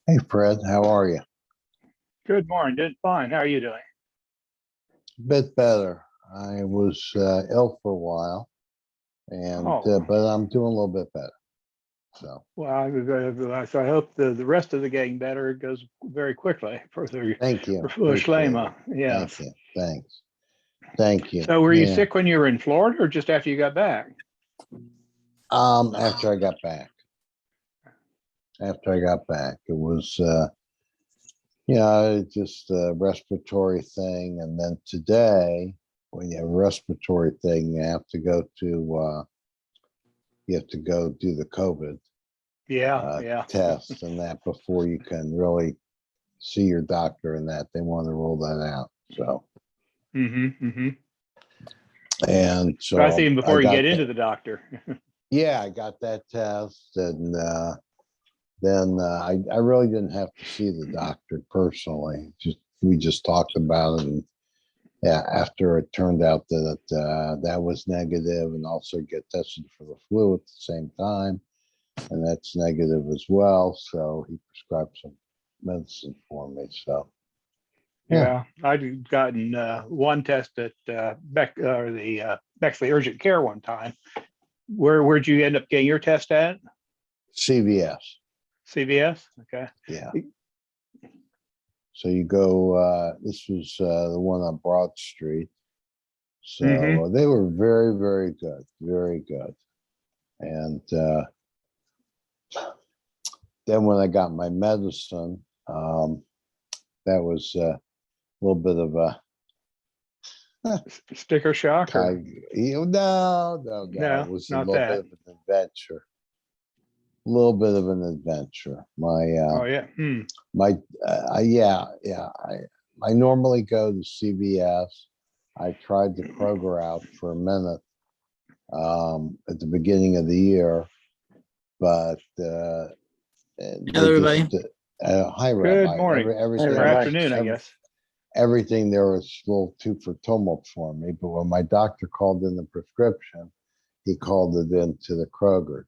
Hey Fred, how are you? Good morning. Doing fine. How are you doing? Bit better. I was ill for a while, and Oh, but I'm doing a little bit better. So so I hope the rest of the getting better goes very quickly for the thank you, for appreciate it. Shlema. Thank Yes. you, thanks, thank you. So were you Yeah. sick when you were in Florida or just after you got back? After I got back, it was just a respiratory thing, and then today, when you have a respiratory thing, you have to go do the COVID Yeah, yeah. test and that before you can really see your doctor and that they want to rule that out. So, Mm-hmm. and But I see so him I before you get got that. into the doctor. Yeah, I got that test. And then I really didn't have to see the doctor personally. We just talked about it. And yeah, after it turned out that that was negative, and also get tested for the flu at the same time. And that's negative as well. So he prescribed some medicine for me. So, yeah. Yeah, I'd gotten one test at Bexley Urgent Care one time. Where'd you end up getting your test at? CVS. CVS. Okay. Yeah. So you go, this was the one on Broad Street. Mm-hmm. So they were very, very good, very good. And then when I got my medicine, that was a little bit of a Sticker shock or no. It no, was a not little bit that. of an adventure. A little bit of an adventure. Oh yeah. My yeah. I normally go to CVS. I tried the Kroger out for a minute at the beginning of the year, but Hello, they everybody. just hi Good Rabbi. morning Hey, or Rabbi. afternoon, I guess. Everything there was a little too for tumult for me. But when my doctor called in the prescription, he called it into the Kroger,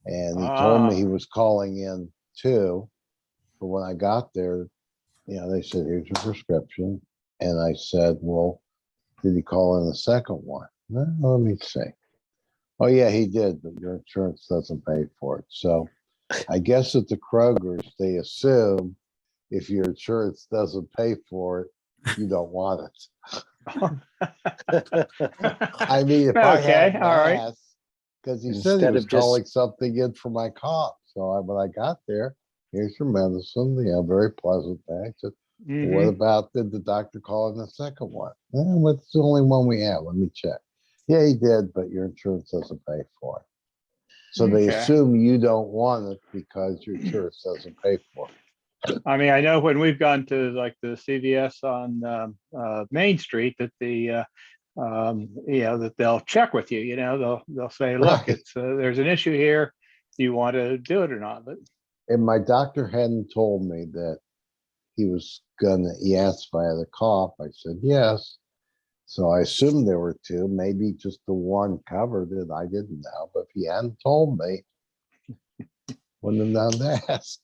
and he told me he Ah, was calling in too. But when I got there, they said, "Here's your prescription," and I said, "Well, did he call in the second one?" Well, let me see. Oh yeah, he did, but your insurance doesn't pay for it. So I guess at the Kroger's, they assume if your insurance doesn't pay for it, you don't want it. I mean, if I okay, hadn't all right. asked, because he said he Instead was of just calling something in for my cough. So when I got there, here's your medicine. Very pleasant thing. I said, well, what Mm-hmm. about, did the doctor call in the second one? What's the only one we have? Let me check. Yeah, he did, but your insurance doesn't pay for it. So they Okay. assume you don't want it because your insurance doesn't pay for it. I mean, I know when we've gone to like the CVS on Main Street that that they'll check with you. They'll say, look, Right. it's there's an issue here. Do you want to do it or not? But And my doctor hadn't told me that he asked if I had a cough. I said yes. So I assumed there were two, maybe just the one covered it. I didn't know, but if he hadn't told me, wouldn't have known to ask.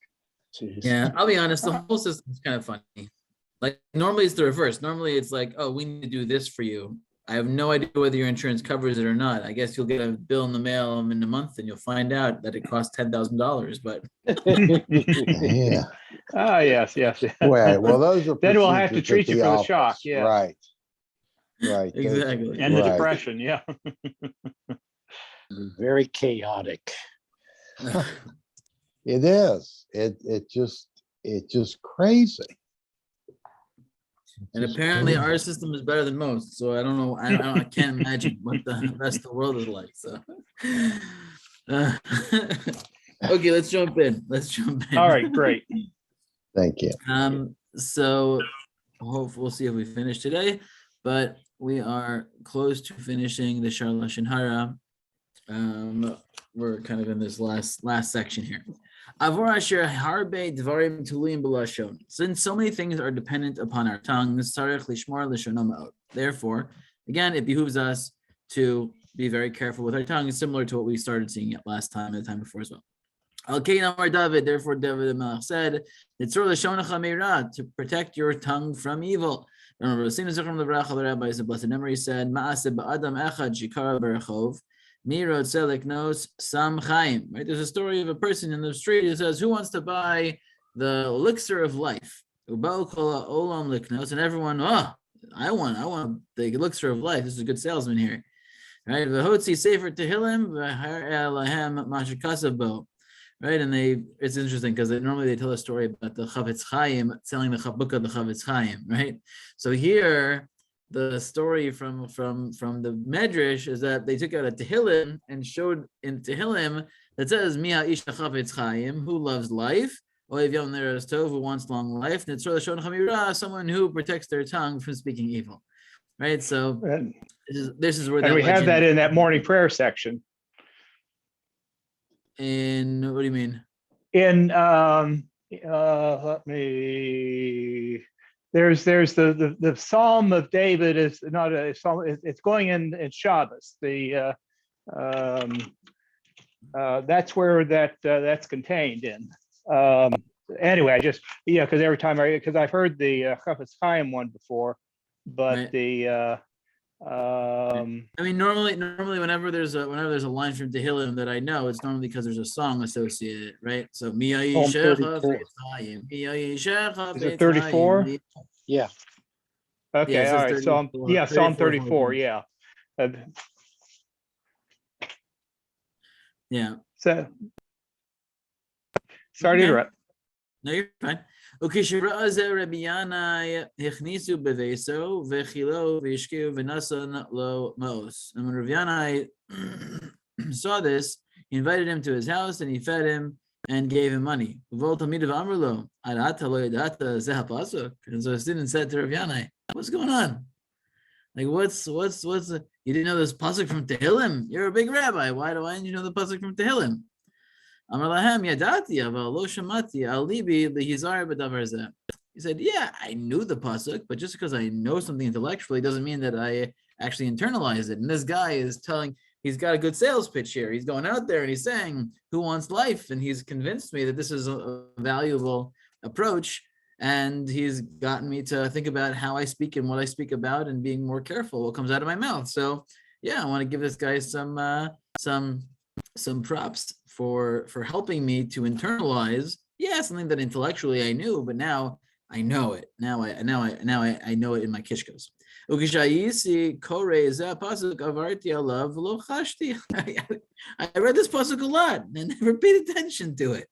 Jeez. Yeah, I'll be honest, the whole system is kind of funny. Like normally it's the reverse. Normally it's like, oh, we need to do this for you. I have no idea whether your insurance covers it or not. I guess you'll get a bill in the mail in a month and you'll find out that it costs $10,000. But Yeah. yes. Well, those are Then we'll have to procedures at treat you the for the shock. office. Yes, Right. Right. exactly. and the Right. depression. Yeah. Very chaotic. It is. It's just crazy. And Just apparently our crazy. system is better than most. So I don't know. I can't imagine what the rest of the world is like. So uh, okay, let's jump in. All right, great. Thank you. So we'll see if we finish today, but we are close to finishing the Shar Lashon Hara. We're kind of in this last section here. Avor asher harbe dvarim tuluyim b'lashon. Since so many things are dependent upon our tongue, tzarich lishmor lashono ma'od. Therefore, again, it behooves us to be very careful with our tongue, similar to what we started seeing it last time and the time before as well. Al-Kain Amar David, therefore David the Melech said, to protect your tongue from evil. Remember, the Rabbi is a blessed memory said, right? There's a story of a person in the street who says, who wants to buy the elixir of life? And everyone, I want the elixir of life. This is a good salesman here. Right? V'hotzi sefer tehillim v'har elahem mashikasabo. Right, and it's interesting because normally they tell a story about the Chavetz Chaim selling the book of the Chavetz Chaim, right? So here, the story from the Medrash is that they took out a Tehillim and showed in Tehillim that says Miha Isha Chavetz Chaim, who loves life, Oyev Yom Neres Tov, who wants long life, Nitzor Lashon Chamira, someone who protects their tongue from speaking evil, right? So And, this is where and we have that in that morning prayer section. In what do you mean? In let me. There's the Psalm of David is not a psalm. It's going in Shabbos. That's where that's contained in. Anyway, I just because every time because I've heard the Chavetz Chaim one before, but Right. the I mean, normally, whenever there's a line from Tehillim that I know, it's normally because there's a song associated, right? So Miya Psalm Yishecha 34. Feitz Chaim, Miya Yishecha Is it Feitz 34? Chaim. Yeah. okay, Yeah, it says all right. So 34, Psalm 34, 34. Yeah. Yeah. So sorry to Okay. interrupt. No, you're fine. Okay, Shira ze Rabbi Yanai hichnisu beveso vechilo v'yishkeu v'nasan lo mos. And when Rabbi Yanai saw this, he invited him to his house and he fed him and gave him money. And so the student said to Rabbi Yanai, "What's going on? Like, what's the, you didn't know this pasuk from Tehillim? You're a big rabbi. Why didn't you know the pasuk from Tehillim?" He said, yeah, I knew the pasuk, but just because I know something intellectually doesn't mean that I actually internalize it. And this guy is he's got a good sales pitch here. He's going out there and he's saying, who wants life? And he's convinced me that this is a valuable approach. And he's gotten me to think about how I speak and what I speak about and being more careful what comes out of my mouth. So yeah, I want to give this guy some props for helping me to internalize, something that intellectually I knew, but now I know it. Now I know it in my kishkas. I read this pasuk a lot and never paid attention to it.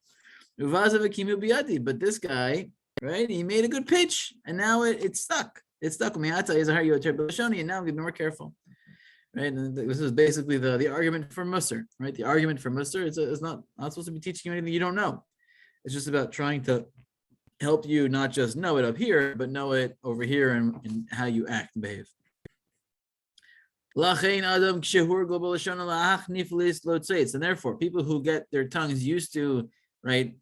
But this guy, right? He made a good pitch, and now it stuck. It stuck with me. And now I'm gonna be more careful. Right, and this is basically the argument for Musar, right? The argument for Musar is not supposed to be teaching you anything you don't know. It's just about trying to help you not just know it up here, but know it over here and how you act and behave. And therefore, people who get their tongues used to, right,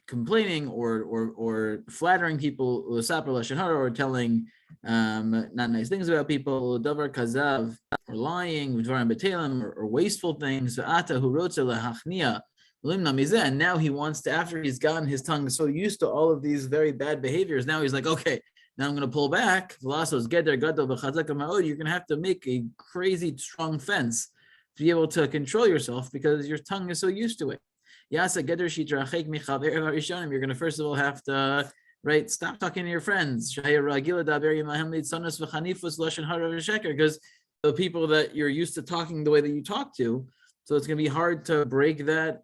complaining or flattering people, or telling not nice things about people, davar kazav, or lying, or wasteful things. And now he wants to, after he's gotten his tongue so used to all of these very bad behaviors, now he's like, okay, now I'm going to pull back. You're going to have to make a crazy strong fence to be able to control yourself because your tongue is so used to it. You're going to first of all have to, right, stop talking to your friends. Because the people that you're used to talking the way that you talk to, so it's going to be hard to break that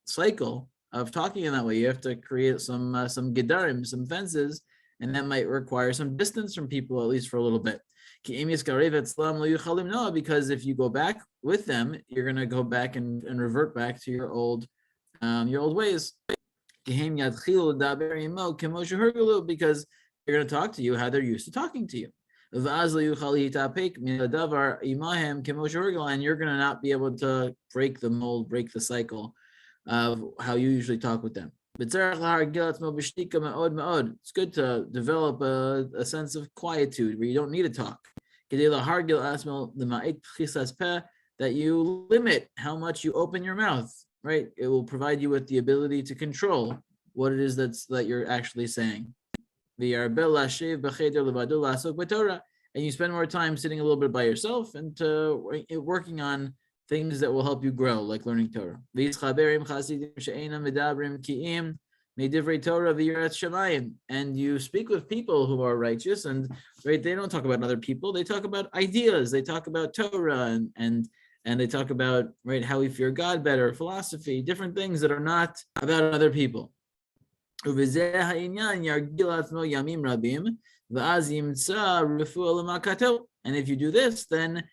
cycle of talking in that way. You have to create some gedarim, some fences, and that might require some distance from people, at least for a little bit. Because if you go back with them, you're going to go back and revert back to your old ways. Because they're going to talk to you how they're used to talking to you. And you're going to not be able to break the mold, break the cycle of how you usually talk with them. It's good to develop a sense of quietude where you don't need to talk. that you limit how much you open your mouth, right? It will provide you with the ability to control what it is that you're actually saying. And you spend more time sitting a little bit by yourself and working on things that will help you grow, like learning Torah. And you speak with people who are righteous, and right, they don't talk about other people, they talk about ideas, they talk about Torah, and they talk about, right, how we fear God better, philosophy, different things that are not about other people. And if you do this, then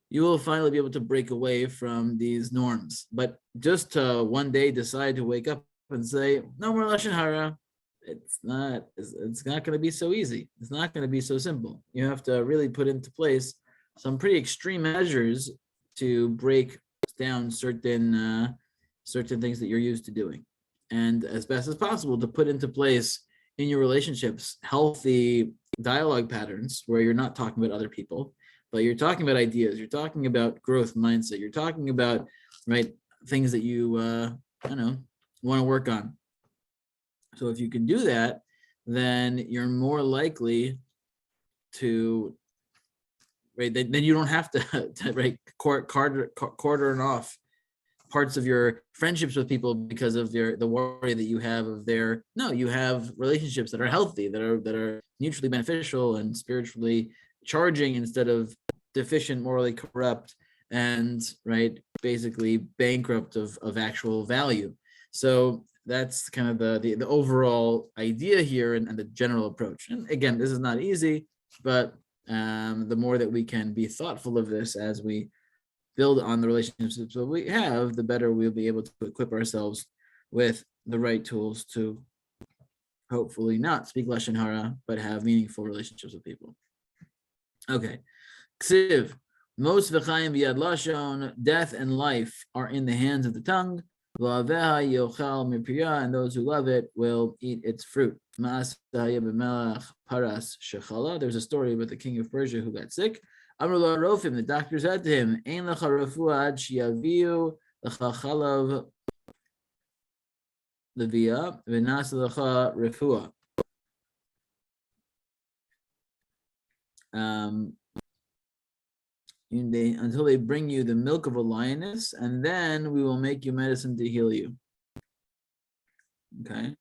you will finally be able to break away from these norms. But just to one day decide to wake up and say, no more Lashon Hara, it's not going to be so easy. It's not going to be so simple. You have to really put into place some pretty extreme measures to break down certain things that you're used to doing. And as best as possible to put into place in your relationships healthy dialogue patterns where you're not talking about other people, but you're talking about ideas, you're talking about growth mindset, you're talking about, right, things that you want to work on. So if you can do that, then you're more likely to, right, then you don't have to right, cordon off parts of your friendships with people because of the worry that you have of you have relationships that are healthy, that are mutually beneficial and spiritually charging instead of deficient, morally corrupt, and right, basically bankrupt of actual value. So that's kind of the overall idea here and the general approach. And again, this is not easy, but the more that we can be thoughtful of this as we build on the relationships that we have, the better we'll be able to equip ourselves with the right tools to hopefully not speak Lashon Hara, but have meaningful relationships with people. Okay. Ksiv, most v'chaim v'yad lashon, death and life are in the hands of the tongue. V'aveha yochal mipirya, and those who love it will eat its fruit. Ma'as b'melech paras shechala. There's a story about the king of Persia who got sick. Amar lo rofim, the doctor said to him, Ein lecha refuah ad shiyaviu lecha chalav levia v'nas lecha refuah. Until they bring you the milk of a lioness, and then we will make you medicine to heal you. Okay.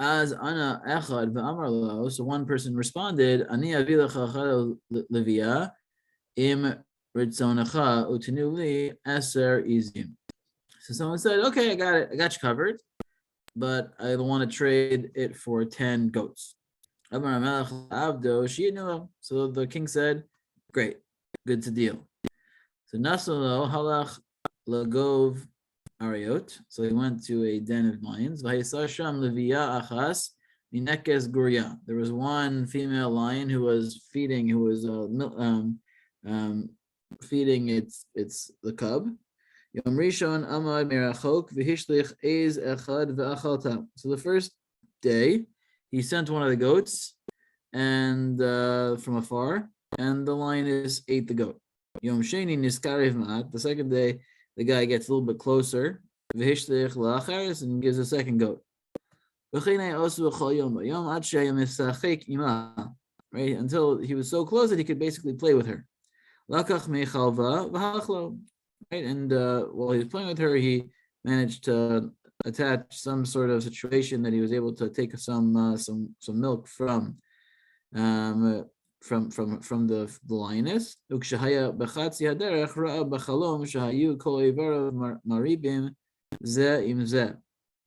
As ana echad v'amar lo, so one person responded, Ani avi lecha chalav levia im ritzonecha utenu li eser izim. So someone said, okay, I got it, I got you covered, but I want to trade it for 10 goats. So the king said, great, good to deal. So Nasalo halach lagov ariot. So he went to a den of lions. There was one female lion who was feeding the cub. So the first day, he sent one of the goats and from afar, and the lioness ate the goat. Yom Sheni niskarev ma'at. The second day, the guy gets a little bit closer, and gives a second goat. Right, until he was so close that he could basically play with her. Right, and while he was playing with her, he managed to attach some sort of situation that he was able to take some milk from the lioness.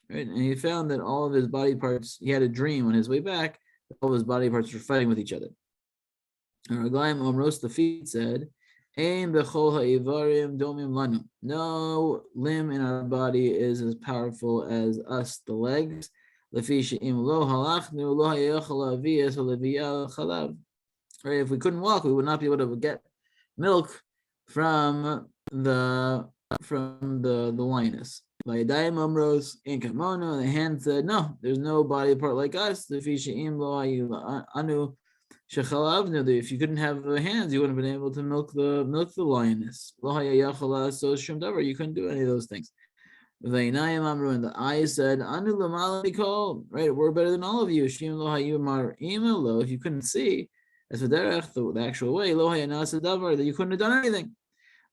Right, and he found that all of his body parts, he had a dream on his way back, all of his body parts were fighting with each other. And the feet said, no limb in our body is as powerful as us, the legs. Right, if we couldn't walk, we would not be able to get milk from the lioness. The hand said, no, there's no body part like us. Shechalavnu, if you couldn't have the hands, you wouldn't have been able to milk the lioness. Lo haya yachala so shum davar, you couldn't do any of those things. V'einayim amru, and the eyes said, Anu l'mala mikol, right? We're better than all of you. Shim lo hayu mar'im lo, if you couldn't see, as v'derech, the actual way, lo haya nasa davar, that you couldn't have done anything.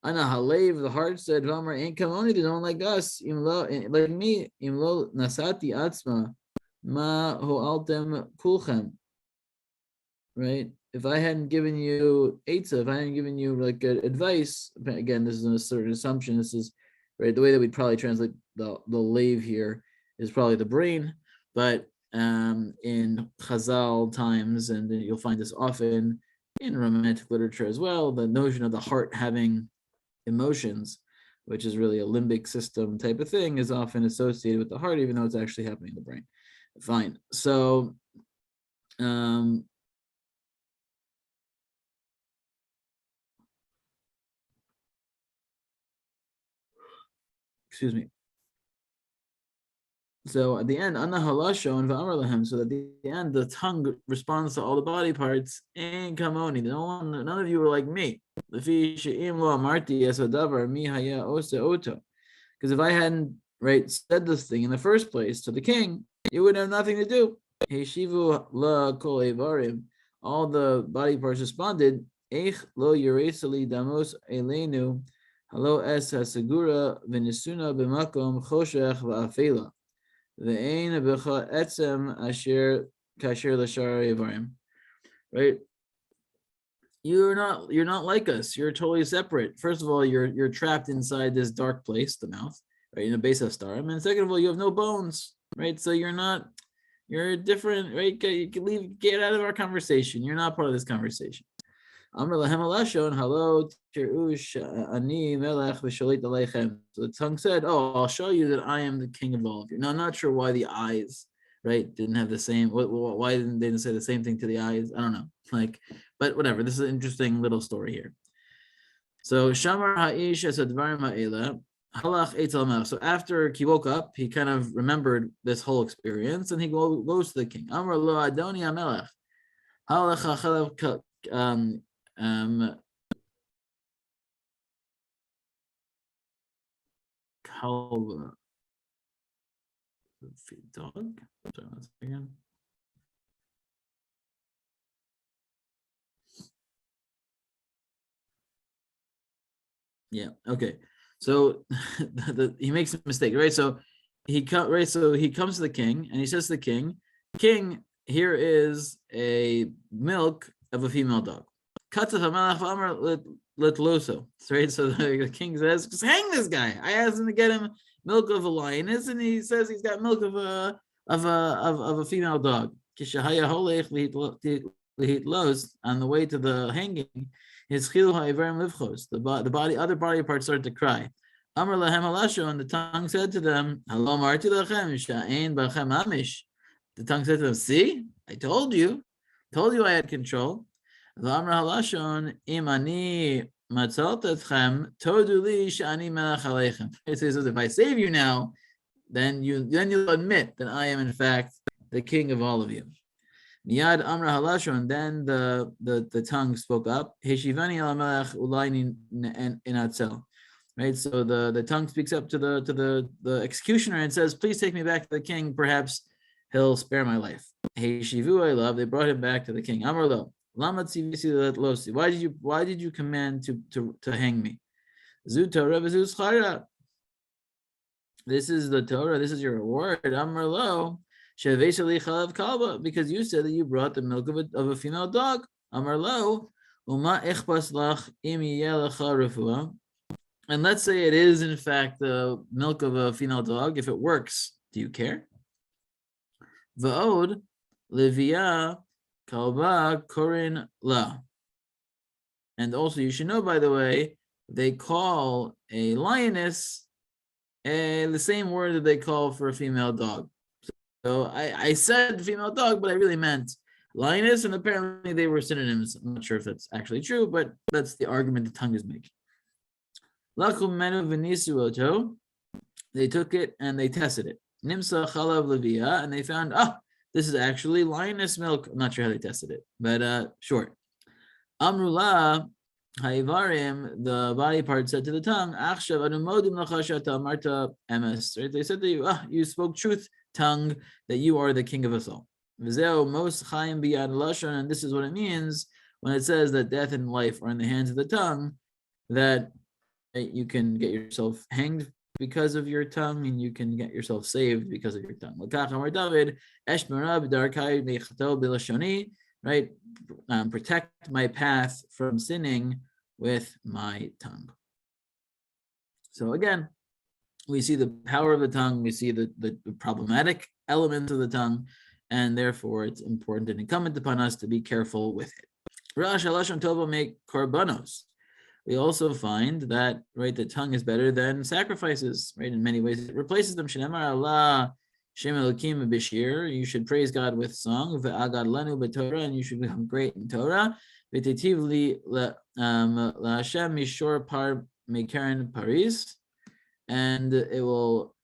Ana halev, the heart said, V'amar ain't kamoni, they don't like us, im lo, like me, im lo nasati atzma, ma ho'altem kulchem. Right? If I hadn't given you eitzah, if I hadn't given you like advice, again, this is a certain assumption. This is right. The way that we'd probably translate the lave here is probably the brain, but in Chazal times, and you'll find this often in romantic literature as well, the notion of the heart having emotions, which is really a limbic system type of thing, is often associated with the heart, even though it's actually happening in the brain. Fine. So excuse me. So at the end, Anna Halasho and Va'amar Lahem, so at the end, the tongue responds to all the body parts. And Kamoni, none of you were like me. Because if I hadn't said this thing in the first place to the king, you would have nothing to do. All the body parts responded, Hello es hasegura v'nisuna b'makom choshech v'afela v'ein b'cha etzem asher kasher l'shar yivarim. Right? You're not like us. You're totally separate. First of all, you're trapped inside this dark place, the mouth, right, in the base of starim. And second of all, you have no bones, right? So you're different, right? You can get out of our conversation. You're not part of this conversation. Amr lahem alashon, hello, tirush ani melech v'shalit aleichem. So the tongue said, "Oh, I'll show you that I am the king of all of you." Now, I'm not sure why the eyes, right, didn't have the same. Why didn't they say the same thing to the eyes? I don't know. But whatever. This is an interesting little story here. So Shamar ha'ish es advarim ha'ela halach eitel melech. So after he woke up, he kind of remembered this whole experience, and he goes to the king. Amr lo adoni hamelech halach ha'chalev dog. Sorry, once again. Yeah. Okay. So he makes a mistake, right? So he comes to the king, and he says to the king, "King, here is a milk of a female dog." Right? So the king says, "Just hang this guy." I asked him to get him milk of a lioness, and he says he's got milk of a female dog. On the way to the hanging, his the other body parts started to cry. Amr lahem halasho, and the tongue said to them, "Hello, marti lachem sha'ein bachem amish." The tongue said to them, "See, I told you I had control." V'amr halashon imani matzaltetchem todu li sha'ani melech aleichem. It says, if I save you now, then you'll admit that I am in fact the king of all of you. Miyad amra halasho, and then the tongue spoke up. Heshivani al melech ulayni inatzel. Right, so the tongue speaks up to the executioner and says, "Please take me back to the king. Perhaps he'll spare my life." Heshivu I love. They brought him back to the king. Amar lo, lama tzivisi losi. Why did you command to hang me? Zu Torah v'zu schara. This is the Torah. This is your reward. Amar lo, sheveshali chalav kalba, because you said that you brought the milk of a female dog. Amar lo, uma echpas lach im yelecha refuah. And let's say it is, in fact, the milk of a female dog. If it works, do you care? Va'od levia kalba korin la. And also, you should know, by the way, they call a lioness the same word that they call for a female dog. So I said female dog, but I really meant lioness, and apparently they were synonyms. I'm not sure if that's actually true, but that's the argument the tongue is making. They took it and they tested it. Nimsa chalav levia, and they found, This is actually lioness milk. I'm not sure how they tested it, but short. Amrullah Haivarim, the body part said to the tongue, Achshav anu modim lacha she'ata amarta emes. Right? They said to you, you spoke truth, tongue, that you are the king of us all. V'zeo mos chaim biyad lashon, and this is what it means when it says that death and life are in the hands of the tongue, that you can get yourself hanged because of your tongue, and you can get yourself saved because of your tongue. L'kach amar David, eshmera b'darkai mechato b'lashoni, right? Protect my path from sinning with my tongue. So again, we see the power of the tongue, we see the problematic elements of the tongue, and therefore it's important and incumbent upon us to be careful with it. Rash halashon tova make korbanos. We also find that, right, the tongue is better than sacrifices, right? In many ways, it replaces them. Shemar Allah Shem Elokim b'shir. You should praise God with song. Ve'agad lanu b'Torah, and you should become great in Torah. V'titiv la'Hashem mishor par mekaren paris, and it will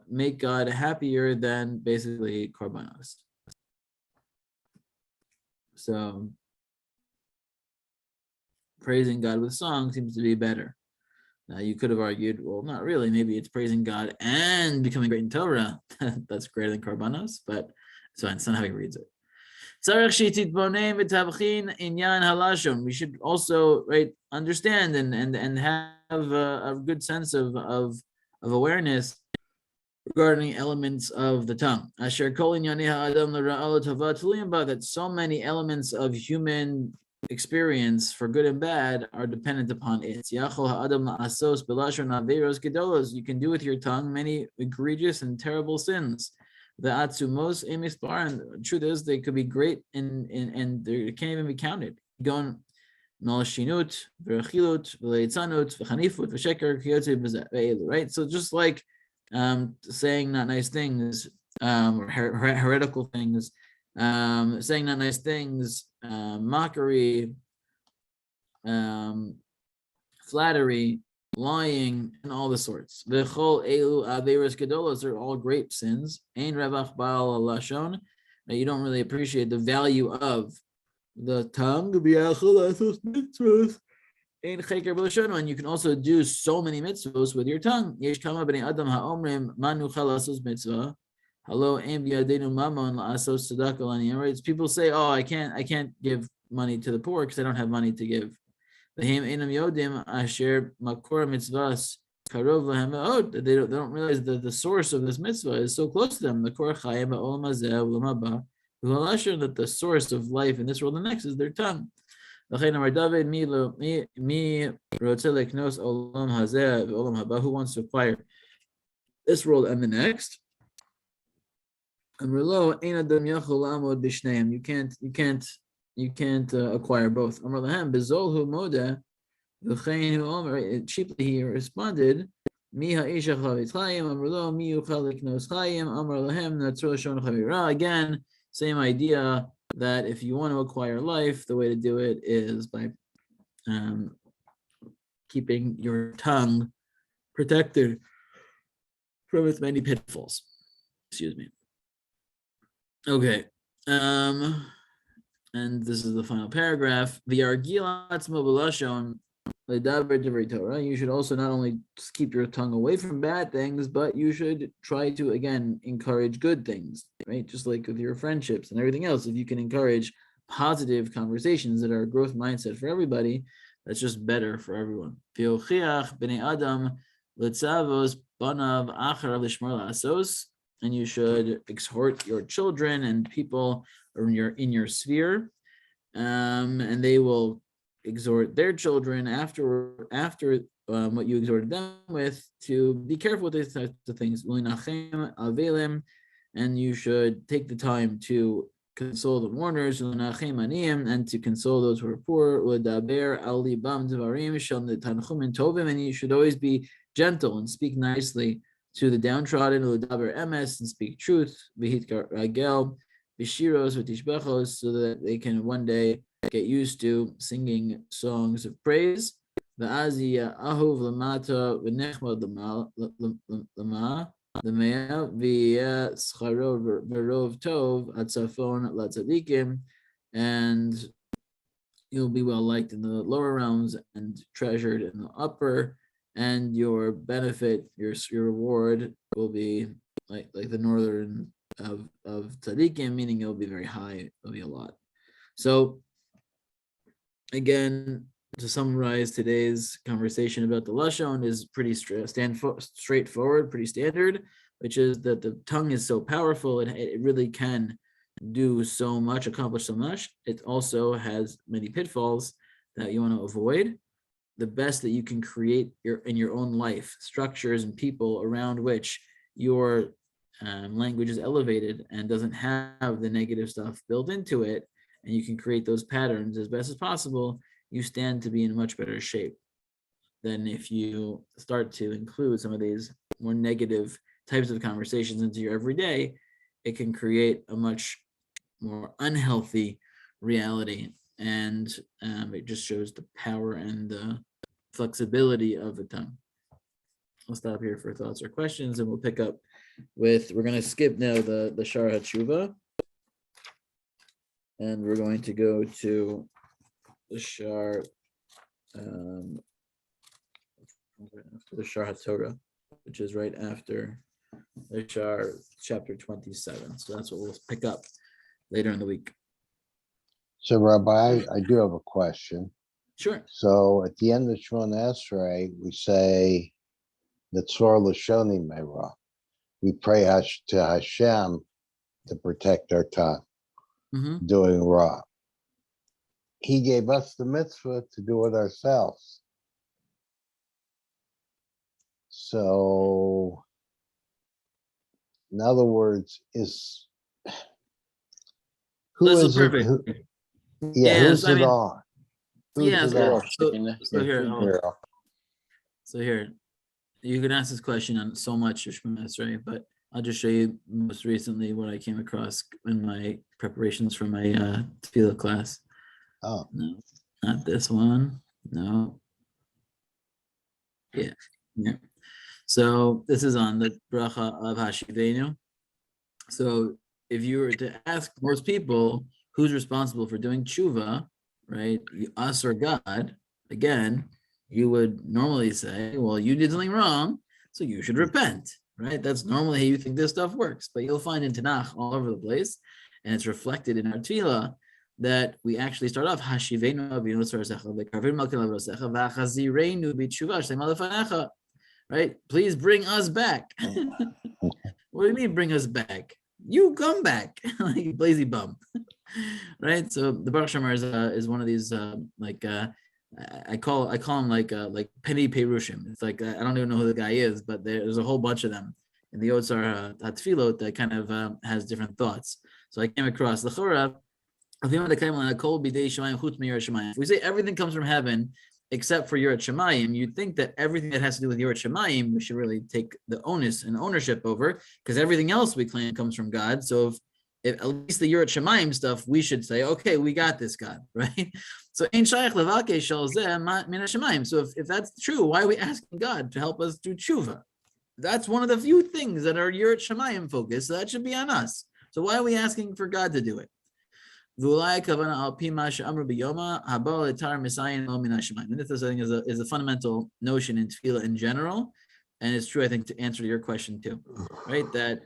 make God happier than basically korbanos. So praising God with song seems to be better. You could have argued, well, not really. Maybe it's praising God and becoming great in Torah. That's greater than korbanos, but so that's not how he reads it. We should also, right, understand and have a good sense of awareness regarding elements of the tongue. That so many elements of human experience for good and bad are dependent upon it. You can do with your tongue many egregious and terrible sins. The atzumos emisbar, and the truth is they could be great and they can't even be counted. Going right? So just like saying not nice things, or heretical things, saying not nice things, mockery, flattery, lying, and all the sorts. V'chol elu averos gedolos are all great sins. Ein revach ba'al lashon. You don't really appreciate the value of the tongue. And you can also do so many mitzvahs with your tongue. Yesh kama b'nei adam ha'omrim manu chalasos mitzvah. Hello, people say, "Oh, I can't give money to the poor because I don't have money to give." They don't realize that the source of this mitzvah is so close to them. That the source of life in this world and next is their tongue. Who wants to acquire this world and the next? You can't acquire both. Cheaply he responded, again, same idea that if you want to acquire life, the way to do it is by keeping your tongue protected from its many pitfalls. Excuse me. Okay, and this is the final paragraph. You should also not only just keep your tongue away from bad things, but you should try to, again, encourage good things, right? Just like with your friendships and everything else. If you can encourage positive conversations that are a growth mindset for everybody, that's just better for everyone. And you should exhort your children and people in your sphere, and they will exhort their children after what you exhorted them with, to be careful with these types of things. And you should take the time to console the mourners and to console those who are poor. And you should always be gentle and speak nicely to the downtrodden, and speak truth, so that they can one day get used to singing songs of praise. the Mea via Scharo Verov Tov Atzafon Latzadikim, and you'll be well liked in the lower realms and treasured in the upper, and your benefit, your reward will be like the northern of Tzadikim, meaning it'll be very high, it'll be a lot. So again, to summarize today's conversation about the Lashon is pretty straightforward, pretty standard, which is that the tongue is so powerful, it really can do so much, accomplish so much. It also has many pitfalls that you want to avoid. The best that you can create in your own life, structures and people around which your language is elevated and doesn't have the negative stuff built into it, and you can create those patterns as best as possible, you stand to be in much better shape than if you start to include some of these more negative types of conversations into your everyday. It can create a much more unhealthy reality, and it just shows the power and the flexibility of the tongue. I'll stop here for thoughts or questions, and we'll pick up with, we're going to skip now the Shar HaTshuva, and we're going to go to the Shar HaTorah, which is right after the Shar chapter 27. So that's what we'll pick up later in the week. So, Rabbi, I do have a question. Sure. So, at the end of Shemona Esrei, we say the Tzor Lashoni Meira. We pray to Hashem to protect our tongue, doing Ra. He gave us the mitzvah to do it ourselves. So, in other words, who's it on? So here, you can ask this question on so much Shemona Esrei, but I'll just show you most recently what I came across in my preparations for my tefillah class. Oh, no, not this one. No. Yeah. So this is on the bracha of Hashivenu. So if you were to ask most people who's responsible for doing tshuva, right, us or God, again, you would normally say, well, you did something wrong, so you should repent, right? That's normally how you think this stuff works. But you'll find in Tanakh all over the place, and it's reflected in our tefillah, that we actually start off right? Please bring us back. What do you mean bring us back? You come back, like lazy bum, right? So the Baruch Shemer is one of these I call him like penny perushim. It's like I don't even know who the guy is, but there's a whole bunch of them in the Otzar Hatfilot that kind of has different thoughts. So I came across the Chora. If we say everything comes from heaven except for Yirat Shamayim, you'd think that everything that has to do with Yirat Shamayim, we should really take the onus and ownership over, because everything else we claim comes from God. So if at least the Yirat Shamayim stuff, we should say, okay, we got this, God, right? So So if that's true, why are we asking God to help us do tshuva? That's one of the few things that are Yirat Shamayim focused. So that should be on us. So why are we asking for God to do it? And this, I think, is a fundamental notion in tefillah in general, and it's true, I think, to answer your question too, right? That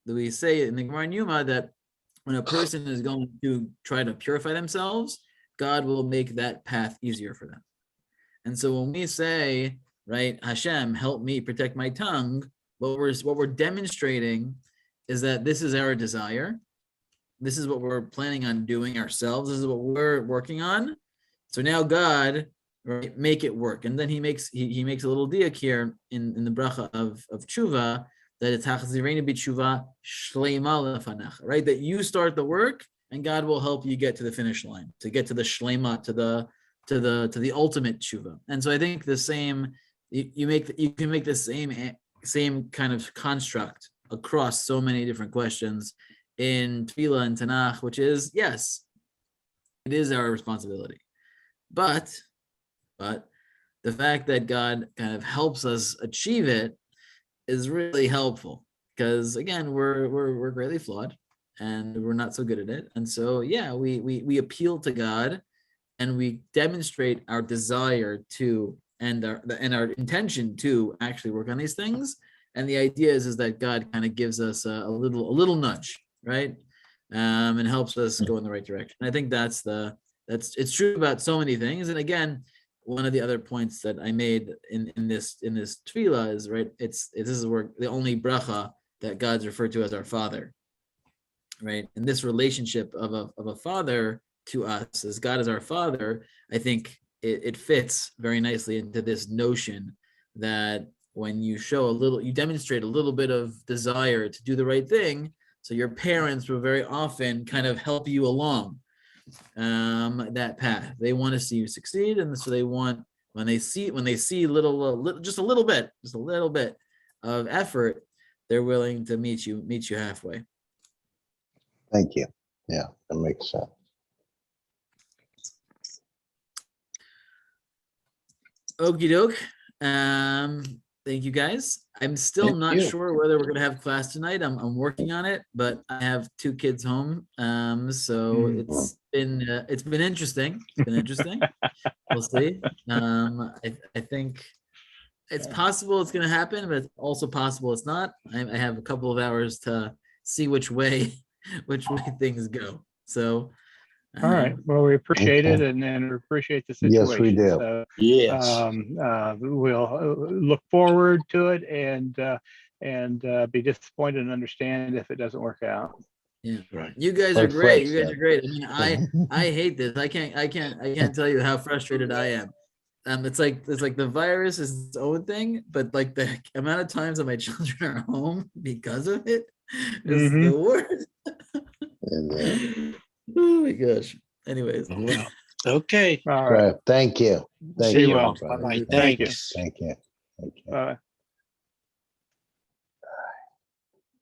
we say in the Gemara in Yuma that when a person is going to try to purify themselves, God will make that path easier for them. And so when we say, right, Hashem, help me protect my tongue, what we're demonstrating is that this is our desire. This is what we're planning on doing ourselves. This is what we're working on. So now God, right, make it work. And then he makes a little diak here in the bracha of tshuva, that it's hachzirenu b'tshuva shleima lefanach, right? That you start the work and God will help you get to the finish line, to get to the shleima, to the ultimate tshuva. And so I think the same, you can make the same kind of construct across so many different questions in tefillah and Tanakh, which is, yes, it is our responsibility. But the fact that God kind of helps us achieve it is really helpful because again, we're greatly flawed and we're not so good at it. And so yeah, we appeal to God and we demonstrate our desire to and our intention to actually work on these things. And the idea is that God kind of gives us a little nudge, right? And helps us go in the right direction. I think that's it's true about so many things. And again, one of the other points that I made in this tefillah is right. This is where the only bracha that God's referred to as our Father, right? And this relationship of a father to us as God is our Father, I think it fits very nicely into this notion that when you you demonstrate a little bit of desire to do the right thing, so your parents will very often kind of help you along that path. They want to see you succeed, and so they want when they see just a little bit of effort, they're willing to meet you halfway. Thank you. Yeah, that makes sense. Okie doke. Thank you guys. I'm still Thank not you. sure whether we're gonna have class tonight. I'm working on it, but I have 2 kids home. So it's been interesting. It's been interesting. We'll see. I think it's possible it's gonna happen, but it's also possible it's not. I have a couple of hours to see which way things go. So All right. Well, we appreciate it and we appreciate the situation. Yes, we do. So, Yes. we'll look forward to it and be disappointed and understand if it doesn't work out. yeah. Right. You guys are Like great. Fred You guys said. are great. I mean, I hate this. I can't tell you how frustrated I am. It's like the virus is its own thing, but like the amount of times that my children are home because of it is the worst. And, Oh my gosh. Anyways. Well, okay. All right. thank you. Thank See you. you all. everybody. Bye-bye. Thank you. Thanks. Thank you. Thank you. Bye.